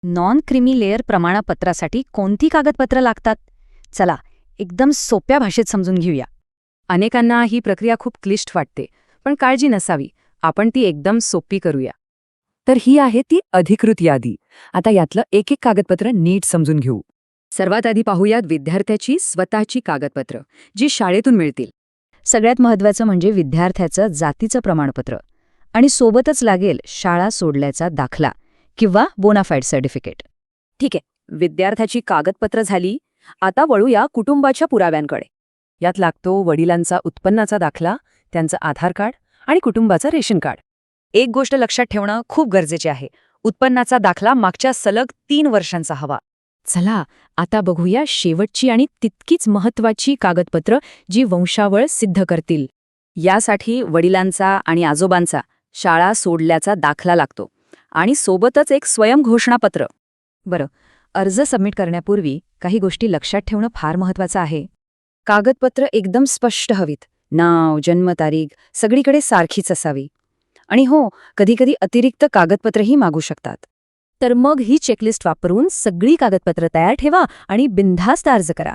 Non creamy layer प्रमाणपत्रासाठी कोणती कागदपत्रं लागतात? चला, एकदम सोप्या भाषेत समजून घेऊया. अनेकांना ही प्रक्रिया खूप क्लिष्ट वाटते, पण काळजी नसावी, आपण ती एकदम सोपी करूया. तर ही आहे ती अधिकृत यादी. आता यातलं एक एक कागदपत्र नीट समजून घेऊ. सर्वात आधी पाहूयात विद्यार्थ्याची स्वतःची कागदपत्र, जी शाळेतून मिळतील. सगळ्यात महत्त्वाचं म्हणजे विद्यार्थ्याचं जातीचं प्रमाणपत्र आणि सोबतच लागेल शाळा सोडल्याचा दाखला किंवा बोनाफाईड सर्टिफिकेट. ठीक आहे, विद्यार्थ्याची कागदपत्र झाली. आता वळूया कुटुंबाच्या पुराव्यांकडे. यात लागतो वडिलांचा उत्पन्नाचा दाखला, त्यांचं आधार कार्ड आणि कुटुंबाचं रेशन कार्ड. एक गोष्ट लक्षात ठेवणं खूप गरजेचे आहे, उत्पन्नाचा दाखला मागच्या सलग 3 वर्षांचा हवा. चला, आता बघूया शेवटची आणि तितकीच महत्त्वाची कागदपत्र जी वंशावळ सिद्ध करतील. यासाठी वडिलांचा आणि आजोबांचा शाळा सोडल्याचा दाखला लागतो आणि सोबतच एक स्वयंघोषणापत्र. बरं, अर्ज सबमिट करण्यापूर्वी काही गोष्टी लक्षात ठेवणं फार महत्त्वाचं आहे. कागदपत्र एकदम स्पष्ट हवीत. नाव, जन्मतारीख सगळीकडे सारखीच असावी. आणि हो, कधीकधी अतिरिक्त कागदपत्रही मागू शकतात. तर मग ही चेकलिस्ट वापरून सगळी कागदपत्र तयार ठेवा आणि बिनधास्त अर्ज करा.